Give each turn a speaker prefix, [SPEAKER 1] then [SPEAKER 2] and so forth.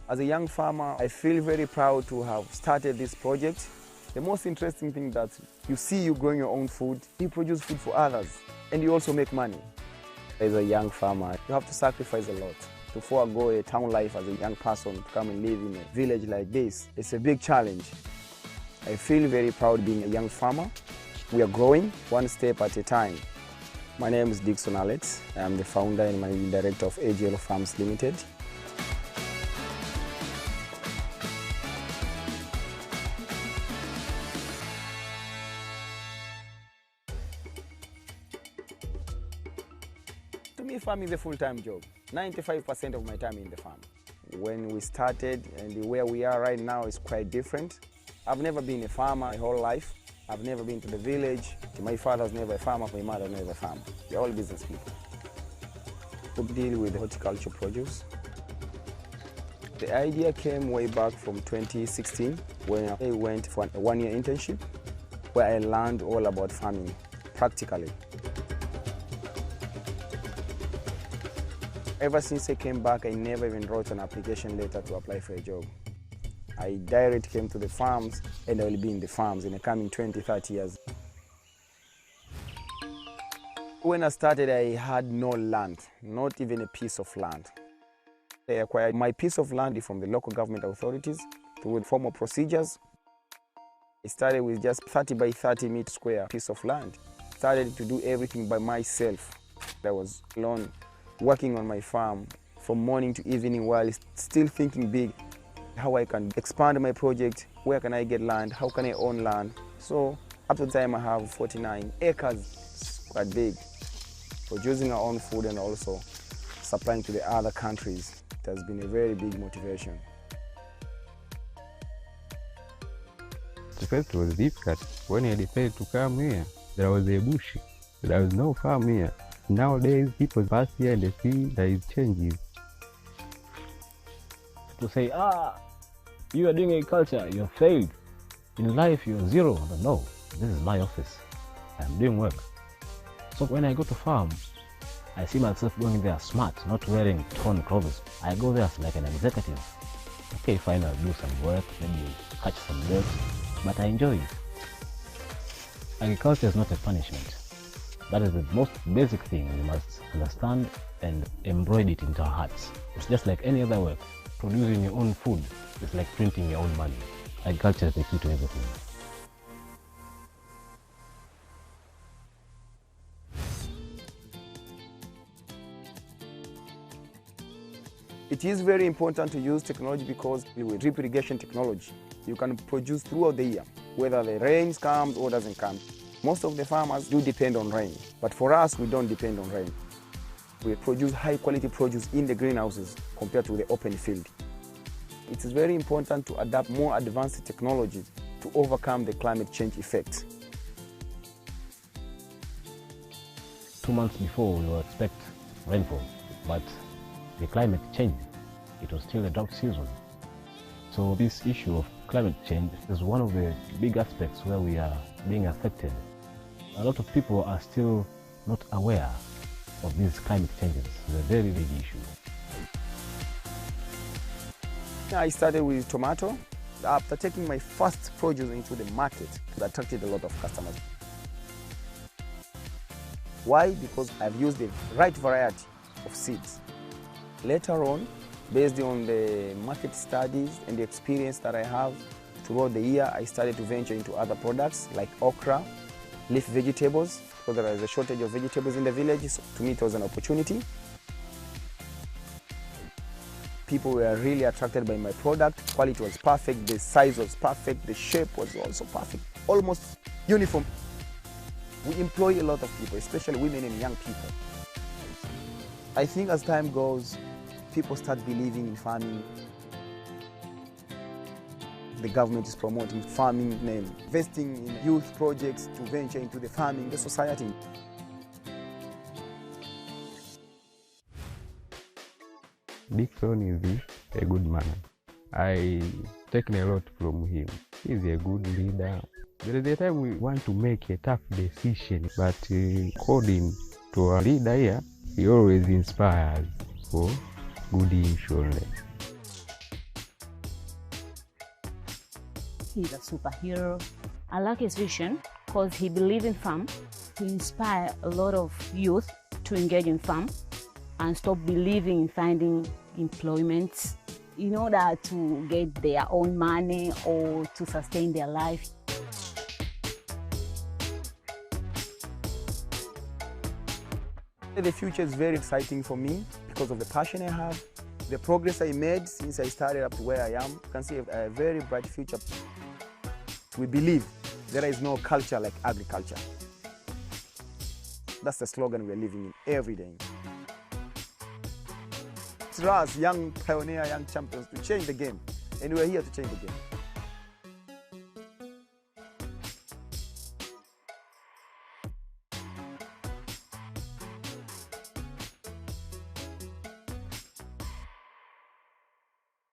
[SPEAKER 1] As a young farmer, I feel very proud to have started this project. The most interesting thing that you see you growing your own food, you produce food for others, and you also make money. As a young farmer, you have to sacrifice a lot to forego a town life as a young person to come and live in a village like this. It's a big challenge. I feel very proud being a young farmer. We are growing one step at a time. My name is Dixon Alex. I'm the founder and managing director of AGL Farms Limited. To me, farming is a full-time job. 95% of my time in the farm. When we started and where we are right now is quite different. I've never been a farmer my whole life. I've never been to the village. My father was never a farmer, my mother was never a farmer. They're all business people. We deal with horticultural produce. The idea came way back from 2016 when I went for a one-year internship where I learned all about farming practically. Ever since I came back, I never even wrote an application letter to apply for a job. I directly came to the farms and I will be in the farms in the coming 20, 30 years. When I started, I had no land, not even a piece of land. I acquired my piece of land from the local government authorities through formal procedures. I started with just 30 by 30 meter square piece of land. Started to do everything by myself. I was alone, working on my farm from morning to evening while still thinking big. How I can expand my project, where can I get land, how can I own land. So up to the time I have 49 acres, quite big, producing our own food and also supplying to the other countries. It has been a very big motivation.
[SPEAKER 2] The first was difficult. When I decided to come here, there was a bush. There was no farm here. Nowadays, people pass here and they see there is changes.
[SPEAKER 3] To say, you are doing agriculture, you have failed. In life, you're zero. But no, this is my office. I'm doing work. So when I go to farm, I see myself going there smart, not wearing torn clothes. I go there like an executive. Okay, fine, I'll do some work, maybe catch some birds, but I enjoy it. Agriculture is not a punishment. That is the most basic thing we must understand and embroider it into our hearts. It's just like any other work. Producing your own food is like printing your own money. Agriculture is the key to everything.
[SPEAKER 1] It is very important to use technology because with drip irrigation technology, you can produce throughout the year, whether the rain comes or doesn't come. Most of the farmers do depend on rain, but for us, we don't depend on rain. We produce high quality produce in the greenhouses compared to the open field. It is very important to adapt more advanced technologies to overcome the climate change effect.
[SPEAKER 3] 2 months before, we will expect rainfall, but the climate changed. It was still a drought season. So this issue of climate change is one of the big aspects where we are being affected. A lot of people are still not aware of these climate changes. It's a very big issue.
[SPEAKER 1] I started with tomato. After taking my first produce into the market, it attracted a lot of customers. Why? Because I've used the right variety of seeds. Later on, based on the market studies and the experience that I have throughout the year, I started to venture into other products like okra, leaf vegetables, because there is a shortage of vegetables in the villages. So to me, it was an opportunity. People were really attracted by my product. Quality was perfect, the size was perfect, the shape was also perfect, almost uniform. We employ a lot of people, especially women and young people. I think as time goes, people start believing in farming. The government is promoting farming and investing in youth projects to venture into the farming, the society.
[SPEAKER 2] Dixon is a good man. I taken a lot from him. He's a good leader. There is a time we want to make a tough decision, but according to our leader here, he always inspires for good issue only.
[SPEAKER 4] he's a superhero. I like his vision because he believes in farm. He inspires a lot of youth to engage in farm and stop believing in finding employment in order to get their own money or to sustain their life.
[SPEAKER 1] The future is very exciting for me because of the passion I have, the progress I made since I started up to where I am. You can see a very bright future. We believe there is no culture like agriculture. That's the slogan we're living in every day. It's us, young pioneer, young champions, to change the game. And we're here to change the game.